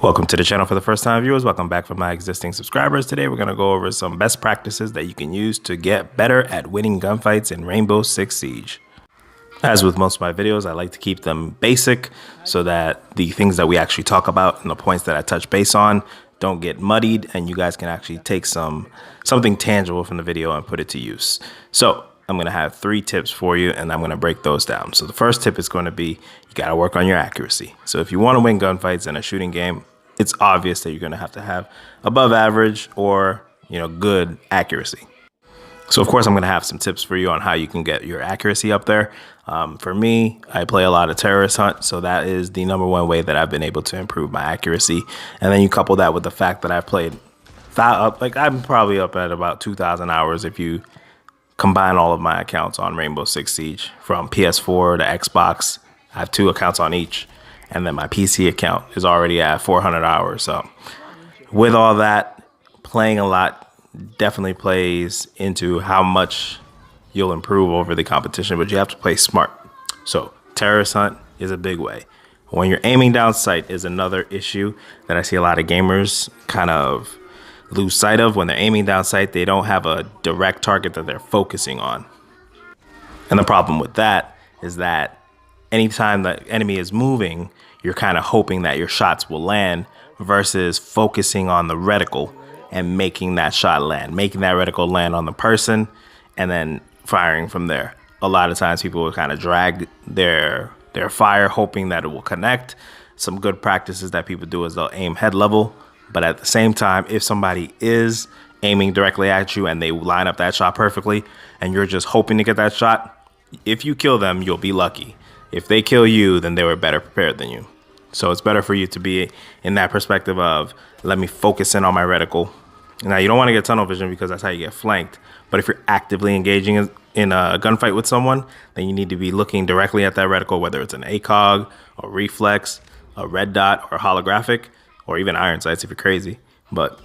Welcome to the channel for the first time viewers. Welcome back for my existing subscribers. Today we're going to go over some best practices that you can use to get better at winning gunfights in Rainbow Six Siege. As with most of my videos, I like to keep them basic so that the things that we actually talk about and the points that I touch base on don't get muddied and you guys can actually take something tangible from the video and put it to use. So I'm going to have 3 tips for you and I'm going to break those down. So the first tip is going to be you got to work on your accuracy. So if you want to win gunfights in a shooting game, it's obvious that you're going to have above average or, good accuracy. So of course I'm going to have some tips for you on how you can get your accuracy up there. For me, I play a lot of terrorist hunt, so that is the #1 way that I've been able to improve my accuracy. And then you couple that with the fact that I've played I'm probably up at about 2,000 hours if you combine all of my accounts on Rainbow Six Siege, from PS4 to Xbox. I have 2 accounts on each, and then my PC account is already at 400 hours. So with all that, playing a lot definitely plays into how much you'll improve over the competition, but you have to play smart. So terrorist hunt is a big way. When you're aiming down sight is another issue that I see a lot of gamers kind of lose sight of. When they're aiming down sight, they don't have a direct target that they're focusing on. And the problem with that is that anytime the enemy is moving, you're kind of hoping that your shots will land versus focusing on the reticle and making that shot land, making that reticle land on the person and then firing from there. A lot of times people will kind of drag their fire hoping that it will connect. Some good practices that people do is they'll aim head level, but at the same time, if somebody is aiming directly at you and they line up that shot perfectly and you're just hoping to get that shot, if you kill them, you'll be lucky. If they kill you, then they were better prepared than you. So it's better for you to be in that perspective of, let me focus in on my reticle. Now, you don't want to get tunnel vision because that's how you get flanked. But if you're actively engaging in a gunfight with someone, then you need to be looking directly at that reticle, whether it's an ACOG or reflex, a red dot or holographic, or even iron sights if you're crazy. But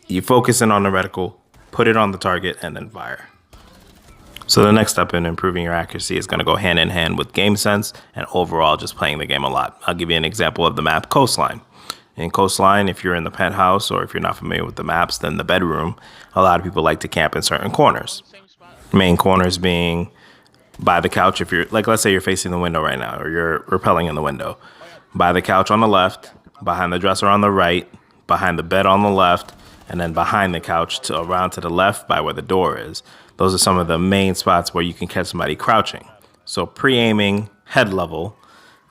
you focus in on the reticle, put it on the target, and then fire. So the next step in improving your accuracy is going to go hand in hand with game sense and overall just playing the game a lot. I'll give you an example of the map Coastline. In Coastline, if you're in the penthouse or if you're not familiar with the maps, then the bedroom, a lot of people like to camp in certain corners. Main corners being by the couch. If you're let's say you're facing the window right now or you're rappelling in the window. By the couch on the left, behind the dresser on the right, behind the bed on the left, and then behind the couch around to the left by where the door is. Those are some of the main spots where you can catch somebody crouching. So pre-aiming head level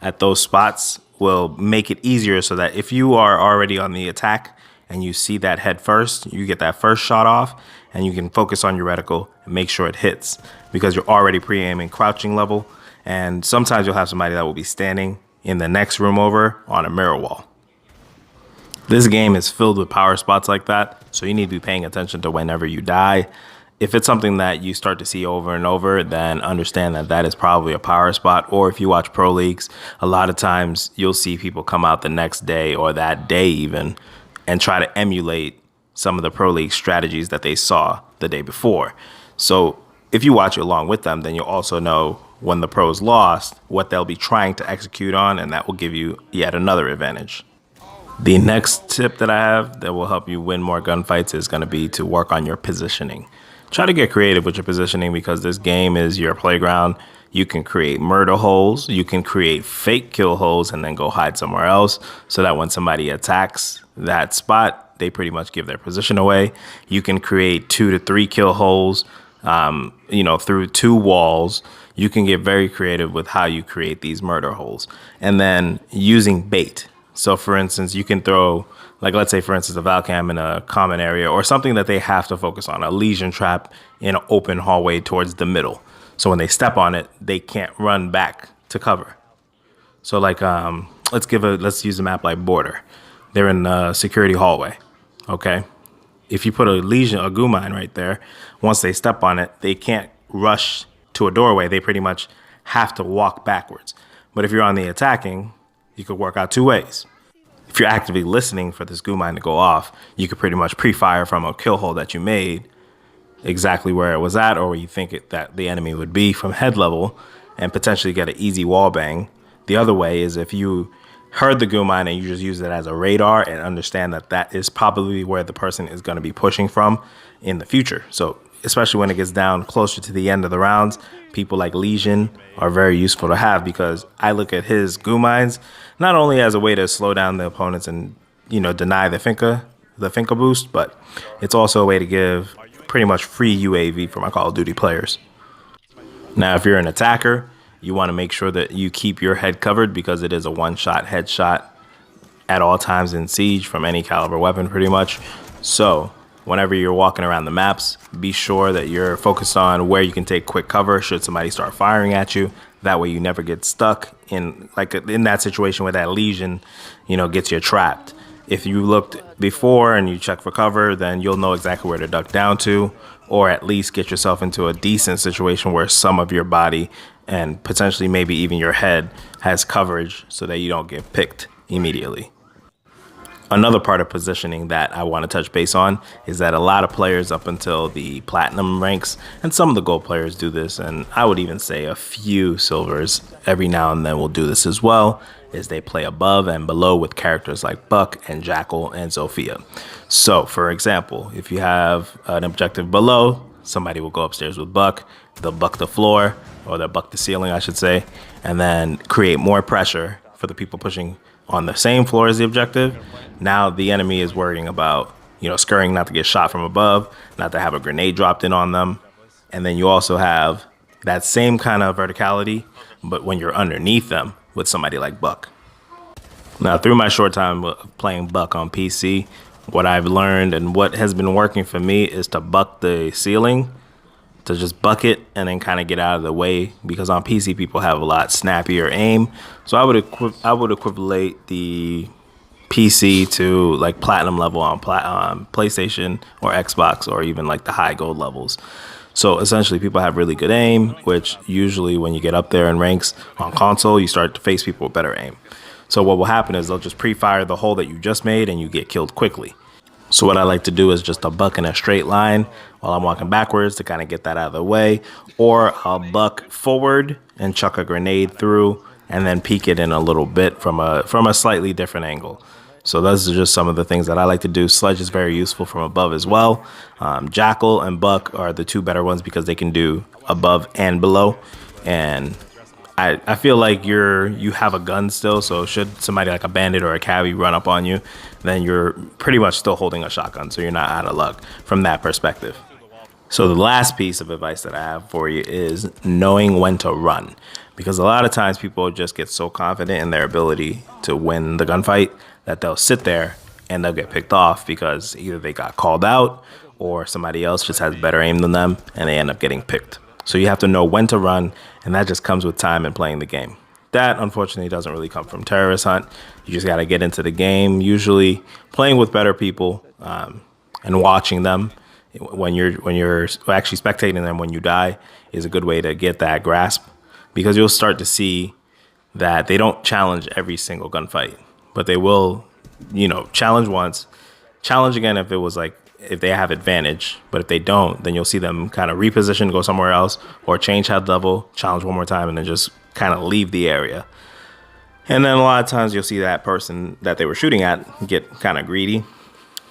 at those spots will make it easier so that if you are already on the attack and you see that head first, you get that first shot off and you can focus on your reticle and make sure it hits because you're already pre-aiming crouching level. And sometimes you'll have somebody that will be standing in the next room over on a mirror wall. This game is filled with power spots like that, so you need to be paying attention to whenever you die. If it's something that you start to see over and over, then understand that that is probably a power spot. Or if you watch pro leagues, a lot of times you'll see people come out the next day or that day even and try to emulate some of the pro league strategies that they saw the day before. So if you watch along with them, then you'll also know when the pros lost, what they'll be trying to execute on, and that will give you yet another advantage. The next tip that I have that will help you win more gunfights is going to be to work on your positioning. Try to get creative with your positioning because this game is your playground. You can create murder holes. You can create fake kill holes and then go hide somewhere else so that when somebody attacks that spot, they pretty much give their position away. You can create 2 to 3 kill holes, through 2 walls. You can get very creative with how you create these murder holes. And then using bait. So for instance, you can throw, let's say, for instance, a Valcam in a common area or something that they have to focus on, a lesion trap in an open hallway towards the middle. So when they step on it, they can't run back to cover. So let's use a map like Border. They're in a security hallway. Okay. If you put a GUUD mine right there, once they step on it, they can't rush to a doorway. They pretty much have to walk backwards. But if you're on the attacking, you could work out 2 ways. If you're actively listening for this GUUD mine to go off, you could pretty much pre-fire from a kill hole that you made exactly where it was at or where you think that the enemy would be from head level and potentially get an easy wall bang. The other way is if you heard the GUUD mine and you just use it as a radar and understand that that is probably where the person is going to be pushing from in the future. So especially when it gets down closer to the end of the rounds, people like Legion are very useful to have, because I look at his GUUD mines not only as a way to slow down the opponents and, deny the Finka boost, but it's also a way to give pretty much free UAV for my Call of Duty players. Now, if you're an attacker, you want to make sure that you keep your head covered, because it is a one-shot headshot at all times in Siege from any caliber weapon pretty much. So whenever you're walking around the maps, be sure that you're focused on where you can take quick cover should somebody start firing at you. That way you never get stuck in that situation where that Legion, gets you trapped. If you looked before and you check for cover, then you'll know exactly where to duck down to, or at least get yourself into a decent situation where some of your body and potentially maybe even your head has coverage so that you don't get picked immediately. Another part of positioning that I want to touch base on is that a lot of players up until the platinum ranks, and some of the gold players do this, and I would even say a few silvers every now and then will do this as well, is they play above and below with characters like Buck and Jackal and Zofia. So for example, if you have an objective below, somebody will go upstairs with Buck, they'll buck the floor, or they'll buck the ceiling I should say, and then create more pressure for the people pushing on the same floor as the objective. Now the enemy is worrying about, scurrying not to get shot from above, not to have a grenade dropped in on them. And then you also have that same kind of verticality, but when you're underneath them with somebody like Buck. Now, through my short time playing Buck on PC, what I've learned and what has been working for me is to buck the ceiling, to just buck it and then kind of get out of the way, because on PC people have a lot snappier aim. So I would equivalent the PC to like platinum level on PlayStation or Xbox, or even like the high gold levels. So essentially people have really good aim, which usually when you get up there in ranks on console, you start to face people with better aim. So what will happen is they'll just pre-fire the hole that you just made and you get killed quickly. So what I like to do is just a buck in a straight line while I'm walking backwards to kind of get that out of the way, or I'll buck forward and chuck a grenade through and then peek it in a little bit from a slightly different angle. So those are just some of the things that I like to do. Sledge is very useful from above as well. Jackal and Buck are the two better ones because they can do above and below. And I feel like you have a gun still, so should somebody like a bandit or a cabbie run up on you, then you're pretty much still holding a shotgun, so you're not out of luck from that perspective. So the last piece of advice that I have for you is knowing when to run, because a lot of times people just get so confident in their ability to win the gunfight that they'll sit there and they'll get picked off because either they got called out or somebody else just has better aim than them and they end up getting picked. So you have to know when to run, and that just comes with time and playing the game. That, unfortunately, doesn't really come from Terrorist Hunt. You just got to get into the game, usually playing with better people and watching them when you're actually spectating them when you die is a good way to get that grasp, because you'll start to see that they don't challenge every single gunfight, but they will, challenge once, challenge again if they have advantage, but if they don't, then you'll see them kind of reposition, go somewhere else, or change head level, challenge one more time, and then just kind of leave the area. And then a lot of times you'll see that person that they were shooting at get kind of greedy,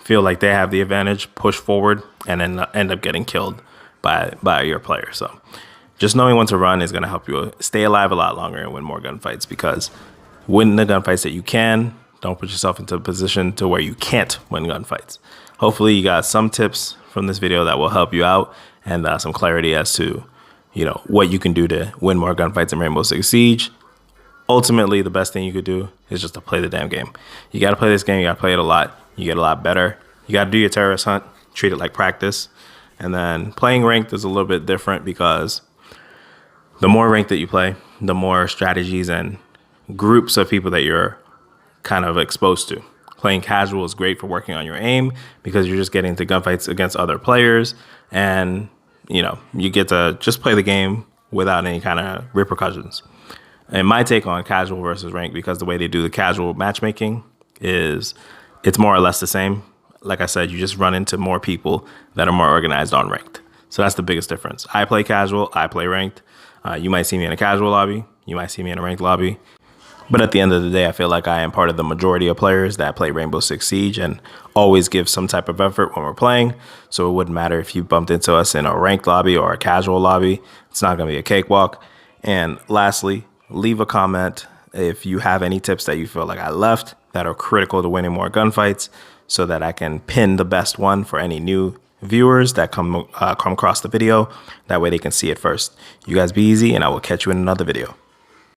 feel like they have the advantage, push forward, and then end up getting killed by your player. So just knowing when to run is going to help you stay alive a lot longer and win more gunfights, because win the gunfights that you can, don't put yourself into a position to where you can't win gunfights. Hopefully you got some tips from this video that will help you out, and some clarity as to, what you can do to win more gunfights in Rainbow Six Siege. Ultimately, the best thing you could do is just to play the damn game. You got to play this game. You got to play it a lot. You get a lot better. You got to do your terrorist hunt, treat it like practice. And then playing ranked is a little bit different, because the more ranked that you play, the more strategies and groups of people that you're kind of exposed to. Playing casual is great for working on your aim, because you're just getting into gunfights against other players, and you get to just play the game without any kind of repercussions. And my take on casual versus ranked, because the way they do the casual matchmaking is it's more or less the same. Like I said, you just run into more people that are more organized on ranked. So that's the biggest difference. I play casual, I play ranked. You might see me in a casual lobby, you might see me in a ranked lobby. But at the end of the day, I feel like I am part of the majority of players that play Rainbow Six Siege and always give some type of effort when we're playing. So it wouldn't matter if you bumped into us in a ranked lobby or a casual lobby. It's not going to be a cakewalk. And lastly, leave a comment if you have any tips that you feel like I left that are critical to winning more gunfights, so that I can pin the best one for any new viewers that come across the video. That way they can see it first. You guys be easy, and I will catch you in another video.